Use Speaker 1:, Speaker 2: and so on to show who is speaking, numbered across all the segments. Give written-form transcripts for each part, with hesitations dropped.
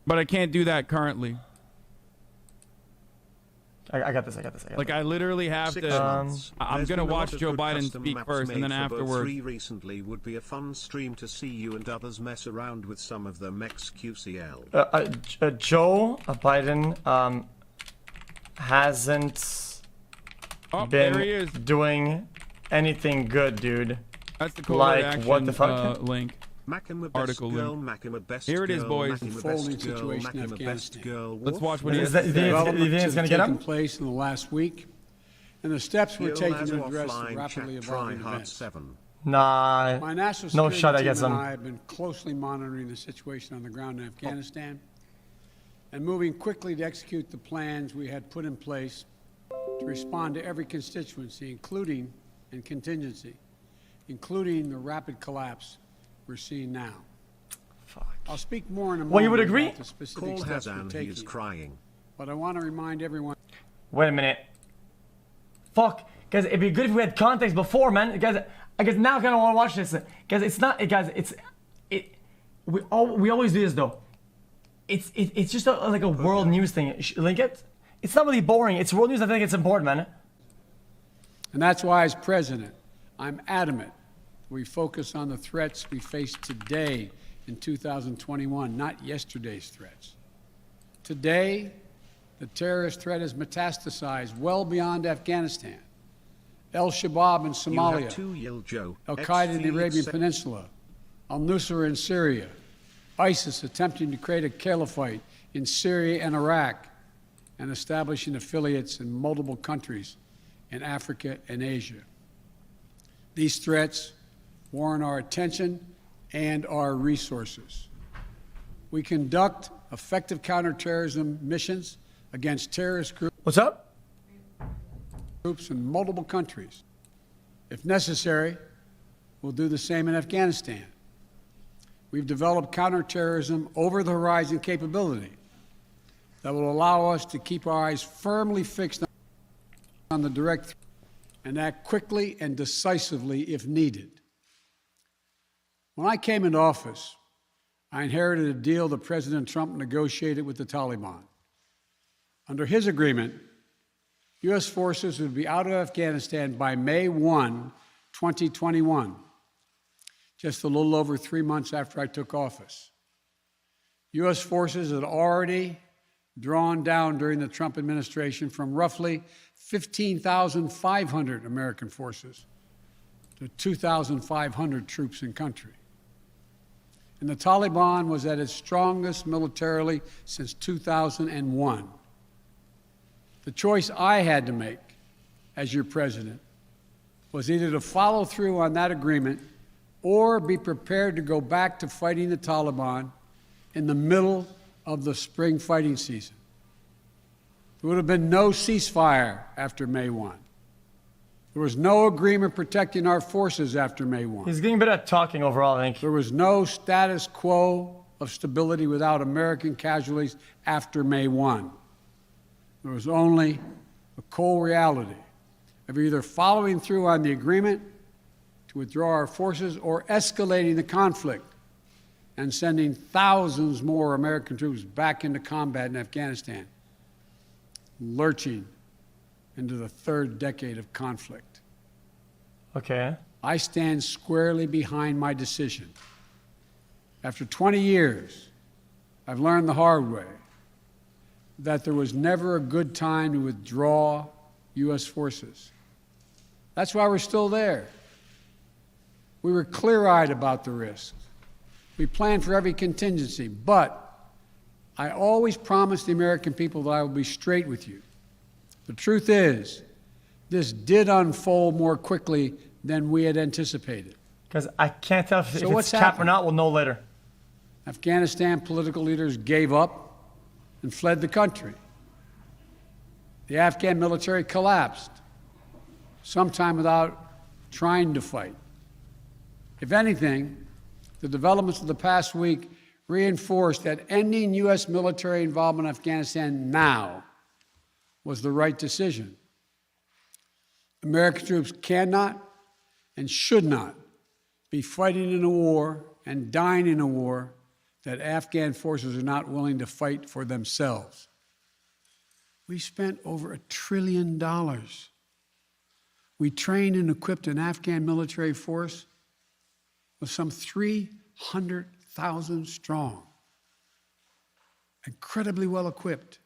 Speaker 1: But I can't do that currently.
Speaker 2: I got this.
Speaker 1: Like, I literally have to. I'm gonna watch Joe Biden speak first, and then afterwards.
Speaker 3: Recently would be a fun stream to see you and others mess around with some of them xQcl.
Speaker 2: Joe Biden hasn't been doing anything good, dude.
Speaker 1: That's the call
Speaker 2: like
Speaker 1: to action,
Speaker 2: what the fuck
Speaker 1: link.
Speaker 3: Article link.
Speaker 1: Here it is, boys.
Speaker 4: Unfolding situation in Afghanistan.
Speaker 1: Let's watch what he has.
Speaker 2: You think it's gonna get him?
Speaker 4: Place in the last week, and the steps we're taking to address the rapidly evolving events.
Speaker 2: Nah,
Speaker 4: My national
Speaker 2: no
Speaker 4: security
Speaker 2: shot
Speaker 4: team
Speaker 2: against
Speaker 4: and
Speaker 2: him.
Speaker 4: I have been closely monitoring the situation on the ground in Afghanistan and moving quickly to execute the plans we had put in place to respond to every constituency, including and contingency, including the rapid collapse we're seeing now.
Speaker 2: Fuck.
Speaker 4: I'll speak more in a moment.
Speaker 2: Well, you would agree?
Speaker 4: About the specific steps we're taking.
Speaker 3: He is crying.
Speaker 4: But I want to remind everyone.
Speaker 2: Wait a minute. Fuck, guys, it'd be good if we had context before, man. Guys, I guess now I kind of want to watch this. Guys, it's not, guys, we always do this though. It's just like a world news thing. Link it. It's not really boring. It's world news. I think it's important, man.
Speaker 4: And that's why, as president, I'm adamant we focus on the threats we face today in 2021, not yesterday's threats. Today, the terrorist threat has metastasized well beyond Afghanistan. Al-Shabaab in Somalia, Al-Qaeda in the Arabian Peninsula, al-Nusra in Syria, ISIS attempting to create a caliphate in Syria and Iraq, and establishing affiliates in multiple countries in Africa and Asia. These threats warrant our attention and our resources. We conduct effective counterterrorism missions against terrorist groups.
Speaker 2: What's up?
Speaker 4: Groups in multiple countries. If necessary, we'll do the same in Afghanistan. We've developed counterterrorism over-the-horizon capability that will allow us to keep our eyes firmly fixed on the direct threat and act quickly and decisively if needed. When I came into office, I inherited a deal that President Trump negotiated with the Taliban. Under his agreement, U.S. forces would be out of Afghanistan by May 1, 2021, just a little over 3 months after I took office. U.S. forces had already drawn down during the Trump administration from roughly 15,500 American forces to 2,500 troops in country. And the Taliban was at its strongest militarily since 2001. The choice I had to make as your president was either to follow through on that agreement or be prepared to go back to fighting the Taliban in the middle of the spring fighting season. There would have been no ceasefire after May 1. There was no agreement protecting our forces after May 1.
Speaker 2: He's getting better at talking overall, I think.
Speaker 4: There was no status quo of stability without American casualties after May 1. There was only a cold reality of either following through on the agreement to withdraw our forces or escalating the conflict and sending thousands more American troops back into combat in Afghanistan, lurching into the third decade of conflict.
Speaker 2: Okay.
Speaker 4: I stand squarely behind my decision. After 20 years, I've learned the hard way that there was never a good time to withdraw U.S. forces. That's why we're still there. We were clear-eyed about the risks. We planned for every contingency, but I always promised the American people that I would be straight with you. The truth is, this did unfold more quickly than we had anticipated.
Speaker 2: Because I can't tell if it's cap or not, we'll know later.
Speaker 4: Afghanistan political leaders gave up and fled the country. The Afghan military collapsed, sometime without trying to fight. If anything, the developments of the past week reinforced that ending U.S. military involvement in Afghanistan now was the right decision. American troops cannot and should not be fighting in a war and dying in a war that Afghan forces are not willing to fight for themselves. We spent over $1 trillion. We trained and equipped an Afghan military force with some 300,000 strong, incredibly well equipped,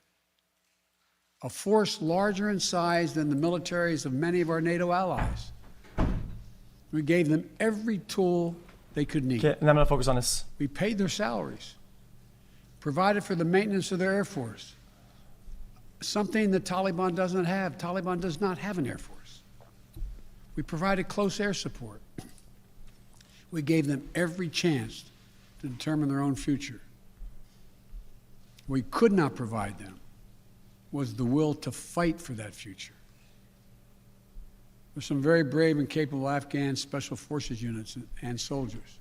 Speaker 4: a force larger in size than the militaries of many of our NATO allies. We gave them every tool they could need.
Speaker 2: Okay, and I'm going to focus on this.
Speaker 4: We paid their salaries, provided for the maintenance of their Air Force, something the Taliban doesn't have. Taliban does not have an Air Force. We provided close air support. We gave them every chance to determine their own future. What we could not provide them was the will to fight for that future. There's some very brave and capable Afghan special forces units and soldiers.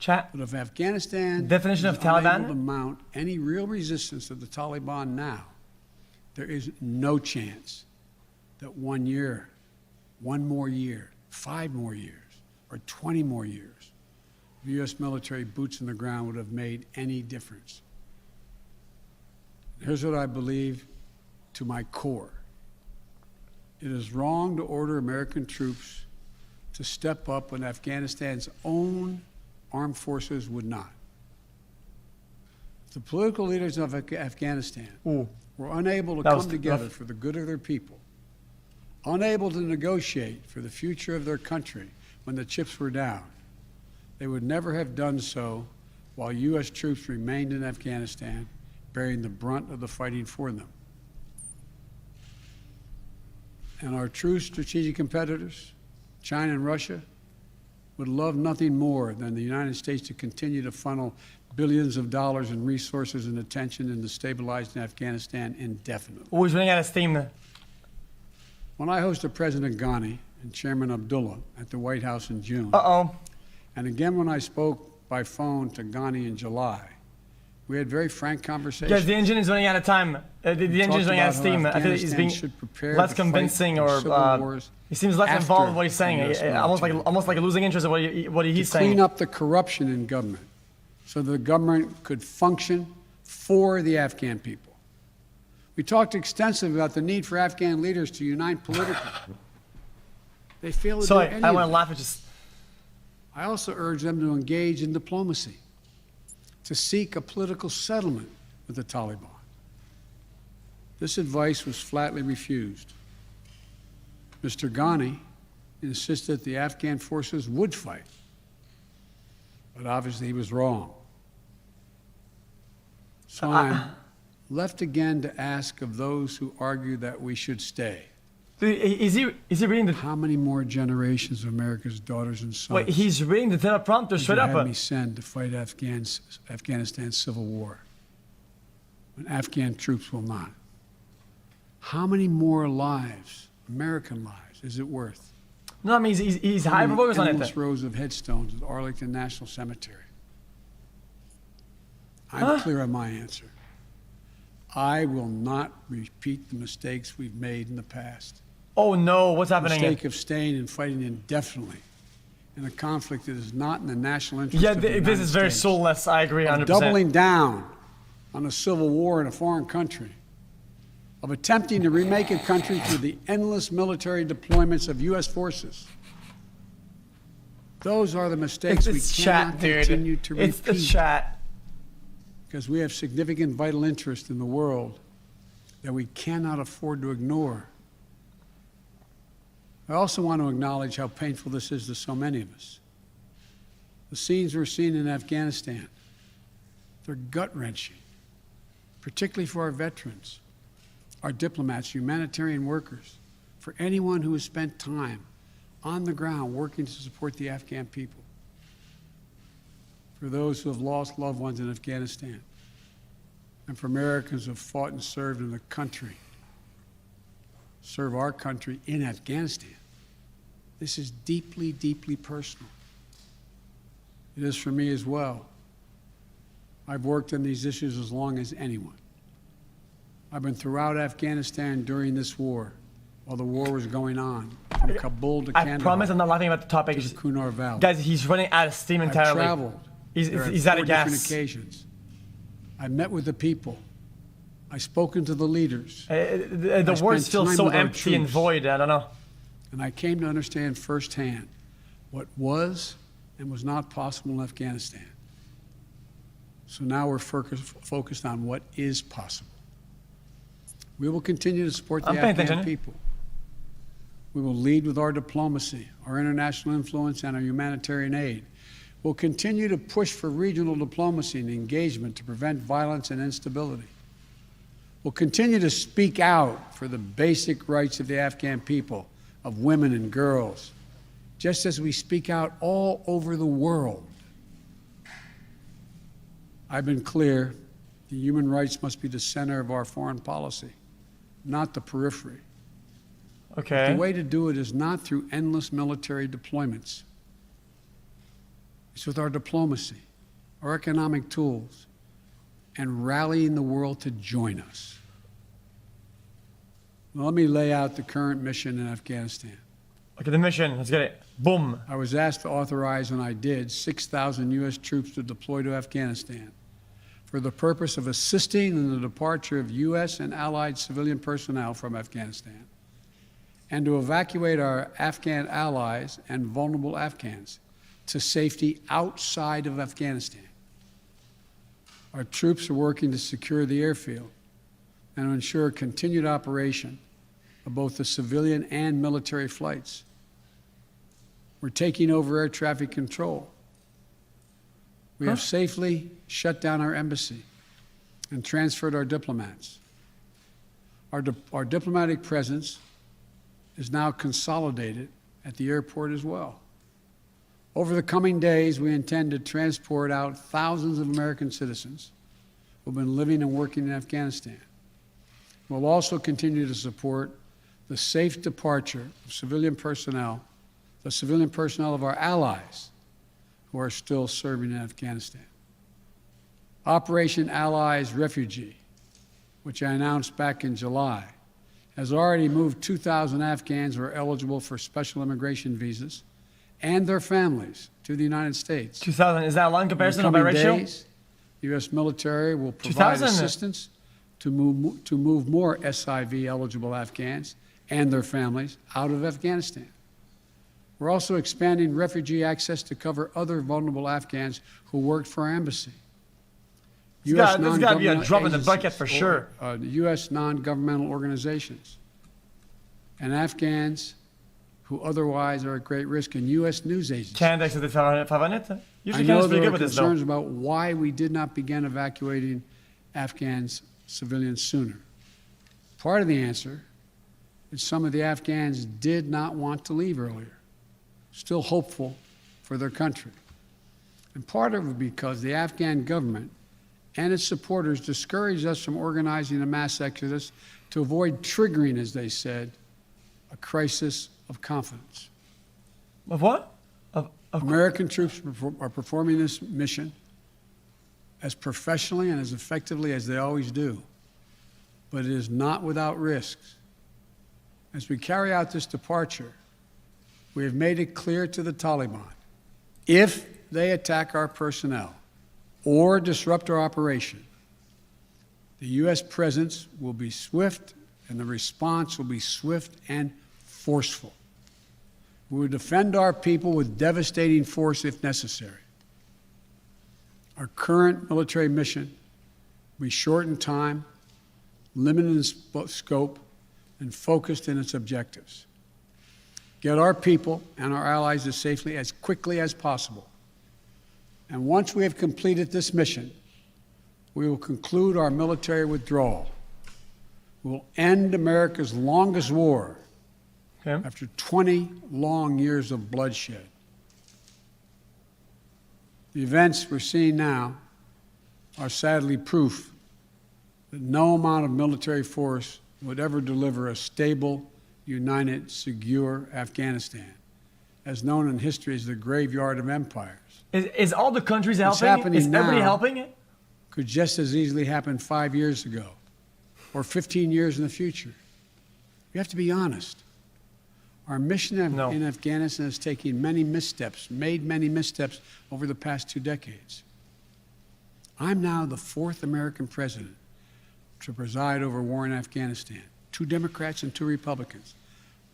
Speaker 2: Chat.
Speaker 4: But if Afghanistan
Speaker 2: Definition
Speaker 4: is
Speaker 2: of Taliban?
Speaker 4: unable to mount any real resistance to the Taliban now, there is no chance that 1 year, 1 more year, 5 more years, or 20 more years of U.S. military boots on the ground would have made any difference. Here's what I believe to my core. It is wrong to order American troops to step up when Afghanistan's own armed forces would not. The political leaders of Afghanistan were unable to come together for the good of their people, unable to negotiate for the future of their country when the chips were down. They would never have done so while U.S. troops remained in Afghanistan, bearing the brunt of the fighting for them. And our true strategic competitors, China and Russia, would love nothing more than the United States to continue to funnel billions of dollars in resources and attention into stabilizing Afghanistan indefinitely.
Speaker 2: Who's running out of steam there?
Speaker 4: When I hosted President Ghani and Chairman Abdullah at the White House in June, and again when I spoke by phone to Ghani in July, we had very frank conversations.
Speaker 2: Guys, the engine is running out of time. The engine is running out of steam. I feel he's being less convincing, or he seems less involved in what he's saying. Almost like a losing interest in what he's saying.
Speaker 4: Clean up the corruption in government so the government could function for the Afghan people. We talked extensively about the need for Afghan leaders to unite politically. They failed to do any of that.
Speaker 2: I want to laugh at just...
Speaker 4: I also urged them to engage in diplomacy, to seek a political settlement with the Taliban. This advice was flatly refused. Mr. Ghani insisted the Afghan forces would fight, but obviously he was wrong. So I'm left again to ask of those who argue that we should stay.
Speaker 2: Is he reading the...
Speaker 4: How many more generations of America's daughters and sons...
Speaker 2: Wait, he's reading the teleprompter straight up.
Speaker 4: ...had me send to fight Afghanistan's civil war when Afghan troops will not? How many more lives, American lives, is it worth?
Speaker 2: No, I mean, he's hyper-focused on it.
Speaker 4: Endless rows of headstones at Arlington National Cemetery. I'm clear on my answer. I will not repeat the mistakes we've made in the past.
Speaker 2: Oh no, what's happening?
Speaker 4: The mistake of staying and fighting indefinitely in a conflict that is not in the national interest of the United
Speaker 2: this is very
Speaker 4: States.
Speaker 2: soulless, I agree 100%.
Speaker 4: Of doubling down on a civil war in a foreign country, of attempting to remake a country through the endless military deployments of U.S. forces. Those are the mistakes we cannot continue to repeat.
Speaker 2: It's the chat.
Speaker 4: Because we have significant vital interest in the world that we cannot afford to ignore. I also want to acknowledge how painful this is to so many of us. The scenes we're seeing in Afghanistan, they're gut-wrenching, particularly for our veterans, our diplomats, humanitarian workers, for anyone who has spent time on the ground working to support the Afghan people, for those who have lost loved ones in Afghanistan, and for Americans who have fought and served in the country, serve our country in Afghanistan. This is deeply, deeply personal. It is for me as well. I've worked on these issues as long as anyone. I've been throughout Afghanistan during this war, while the war was going on, from Kabul to Kandahar.
Speaker 2: I promise I'm not laughing about the topic.
Speaker 4: To the Kunar Valley.
Speaker 2: Guys, he's running out of steam entirely.
Speaker 4: I've traveled
Speaker 2: He's
Speaker 4: There
Speaker 2: out of
Speaker 4: four different
Speaker 2: gas.
Speaker 4: occasions. I met with the people. I spoken to the leaders.
Speaker 2: The words
Speaker 4: spent
Speaker 2: feel
Speaker 4: time
Speaker 2: so
Speaker 4: with our
Speaker 2: empty and
Speaker 4: troops.
Speaker 2: void. I don't know.
Speaker 4: And I came to understand firsthand what was and was not possible in Afghanistan. So now we're focused on what is possible. We will continue to support the
Speaker 2: I'm paying
Speaker 4: Afghan
Speaker 2: attention.
Speaker 4: people. We will lead with our diplomacy, our international influence, and our humanitarian aid. We'll continue to push for regional diplomacy and engagement to prevent violence and instability. We'll continue to speak out for the basic rights of the Afghan people, of women and girls, just as we speak out all over the world. I've been clear, the human rights must be the center of our foreign policy, not the periphery.
Speaker 2: Okay.
Speaker 4: The way to do it is not through endless military deployments. It's with our diplomacy, our economic tools, and rallying the world to join us. Now, let me lay out the current mission in Afghanistan.
Speaker 2: Okay, the mission. Let's get it. Boom.
Speaker 4: I was asked to authorize, and I did, 6,000 U.S. troops to deploy to Afghanistan for the purpose of assisting in the departure of U.S. and allied civilian personnel from Afghanistan, and to evacuate our Afghan allies and vulnerable Afghans to safety outside of Afghanistan. Our troops are working to secure the airfield and to ensure continued operation of both the civilian and military flights. We're taking over air traffic control. We have safely shut down our embassy and transferred our diplomats. Our diplomatic presence is now consolidated at the airport as well. Over the coming days, we intend to transport out thousands of American citizens who've been living and working in Afghanistan. We'll also continue to support the safe departure of civilian personnel, the civilian personnel of our allies who are still serving in Afghanistan. Operation Allies Refugee, which I announced back in July, has already moved 2,000 Afghans who are eligible for special immigration visas and their families to the United States.
Speaker 2: 2,000. Is that a long comparison
Speaker 4: In
Speaker 2: by
Speaker 4: the coming
Speaker 2: ratio?
Speaker 4: days, the U.S. military will provide
Speaker 2: 2,000?
Speaker 4: assistance to move more SIV-eligible Afghans and their families out of Afghanistan. We're also expanding refugee access to cover other vulnerable Afghans who worked for our embassy.
Speaker 2: There's got to be a drop in the bucket for sure.
Speaker 4: U.S. non-governmental organizations and Afghans who otherwise are at great risk, and U.S. news agencies.
Speaker 2: Canada accepted 500. Usually
Speaker 4: I know
Speaker 2: Canada's pretty
Speaker 4: there
Speaker 2: good
Speaker 4: are
Speaker 2: with this, though.
Speaker 4: concerns about why we did not begin evacuating Afghans civilians sooner. Part of the answer is some of the Afghans did not want to leave earlier, still hopeful for their country. And part of it because the Afghan government and its supporters discouraged us from organizing a mass exodus to avoid triggering, as they said, a crisis of confidence.
Speaker 2: Of what?
Speaker 4: American troops are performing this mission as professionally and as effectively as they always do, but it is not without risks. As we carry out this departure, we have made it clear to the Taliban, if they attack our personnel or disrupt our operation, the U.S. presence will be swift and the response will be swift and forceful. We will defend our people with devastating force if necessary. Our current military mission will be short in time, limited in scope, and focused in its objectives. Get our people and our allies to safety as quickly as possible. And once we have completed this mission, we will conclude our military withdrawal. We will end America's longest war after 20 long years of bloodshed. The events we're seeing now are sadly proof that no amount of military force would ever deliver a stable, united, secure Afghanistan, as known in history as the graveyard of empires.
Speaker 2: Is all the countries
Speaker 4: What's
Speaker 2: helping?
Speaker 4: happening
Speaker 2: Is everybody
Speaker 4: now
Speaker 2: helping?
Speaker 4: Could just as easily happen 5 years ago or 15 years in the future. You have to be honest. Our mission
Speaker 2: No.
Speaker 4: in Afghanistan is taking many missteps, made many missteps over the past 2 decades. I'm now the 4th American president to preside over war in Afghanistan. 2 Democrats and 2 Republicans.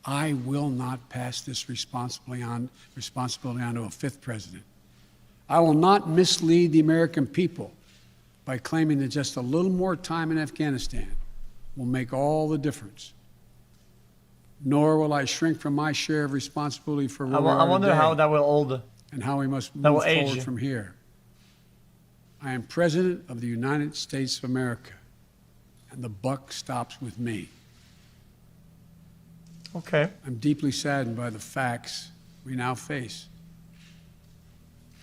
Speaker 4: I will not pass this responsibility on to a 5th president. I will not mislead the American people by claiming that just a little more time in Afghanistan will make all the difference. Nor will I shrink from my share of responsibility for where we are
Speaker 2: I wonder
Speaker 4: today
Speaker 2: how that will hold.
Speaker 4: and how we must
Speaker 2: that
Speaker 4: move
Speaker 2: will age
Speaker 4: forward
Speaker 2: you.
Speaker 4: from here. I am President of the United States of America, and the buck stops with me.
Speaker 2: Okay.
Speaker 4: I'm deeply saddened by the facts we now face.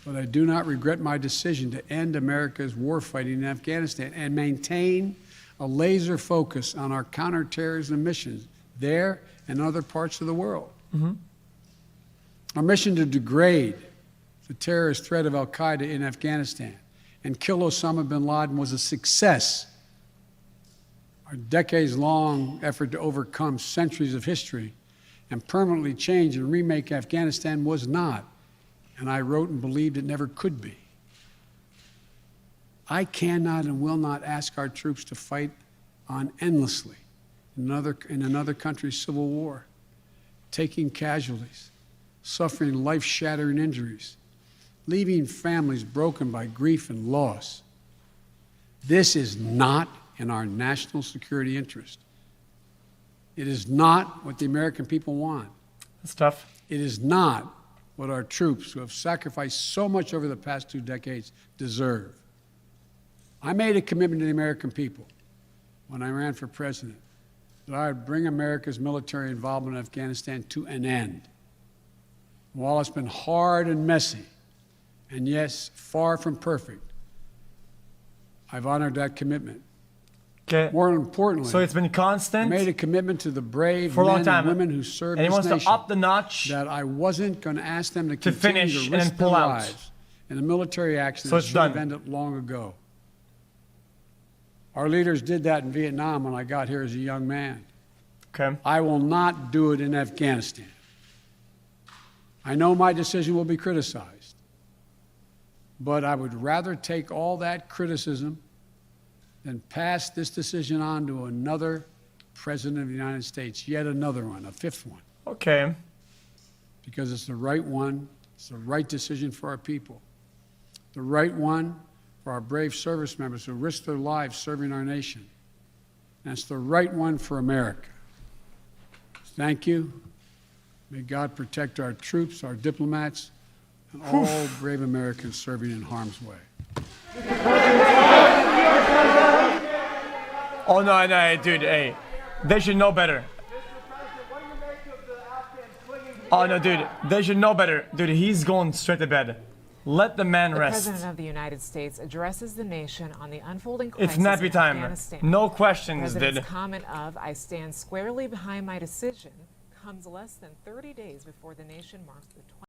Speaker 4: But I do not regret my decision to end America's warfighting in Afghanistan and maintain a laser focus on our counterterrorism missions there and other parts of the world. Our mission to degrade the terrorist threat of al-Qaeda in Afghanistan and kill Osama bin Laden was a success. Our decades-long effort to overcome centuries of history and permanently change and remake Afghanistan was not, and I wrote and believed it never could be. I cannot and will not ask our troops to fight on endlessly in another country's civil war, taking casualties, suffering life-shattering injuries, leaving families broken by grief and loss. This is not in our national security interest. It is not what the American people want.
Speaker 2: That's tough.
Speaker 4: It is not what our troops, who have sacrificed so much over the past 2 decades, deserve. I made a commitment to the American people when I ran for president that I would bring America's military involvement in Afghanistan to an end. While it's been hard and messy, and yes, far from perfect, I've honored that commitment.
Speaker 2: Okay.
Speaker 4: More importantly,
Speaker 2: So it's been
Speaker 4: I
Speaker 2: constant
Speaker 4: made a commitment to the brave
Speaker 2: for a long
Speaker 4: men
Speaker 2: time.
Speaker 4: and women who served
Speaker 2: And he
Speaker 4: this
Speaker 2: wants
Speaker 4: nation
Speaker 2: to up the notch.
Speaker 4: that I wasn't going to ask them to continue
Speaker 2: finish
Speaker 4: to
Speaker 2: and
Speaker 4: risk
Speaker 2: then pull
Speaker 4: their
Speaker 2: out.
Speaker 4: lives in a military action
Speaker 2: So
Speaker 4: that
Speaker 2: it's
Speaker 4: should have
Speaker 2: done.
Speaker 4: ended long ago. Our leaders did that in Vietnam when I got here as a young man.
Speaker 2: Okay.
Speaker 4: I will not do it in Afghanistan. I know my decision will be criticized, but I would rather take all that criticism than pass this decision on to another president of the United States, yet another one, a 5th one,
Speaker 2: Okay.
Speaker 4: because it's the right one, it's the right decision for our people, the right one for our brave service members who risk their lives serving our nation, and it's the right one for America. Thank you. May God protect our troops, our diplomats, and all brave Americans serving in harm's way.
Speaker 2: Oh, no, dude, hey. They should know better. Oh, no, dude. They should know better. Dude, he's going straight to bed. Let the man
Speaker 5: The
Speaker 2: rest.
Speaker 5: President of the United States addresses the nation on the unfolding crisis
Speaker 2: It's nappy
Speaker 5: in
Speaker 2: time.
Speaker 5: Afghanistan.
Speaker 2: No questions,
Speaker 5: President's
Speaker 2: dude.
Speaker 5: comment of, "I stand squarely behind my decision," comes less than 30 days before the nation marks the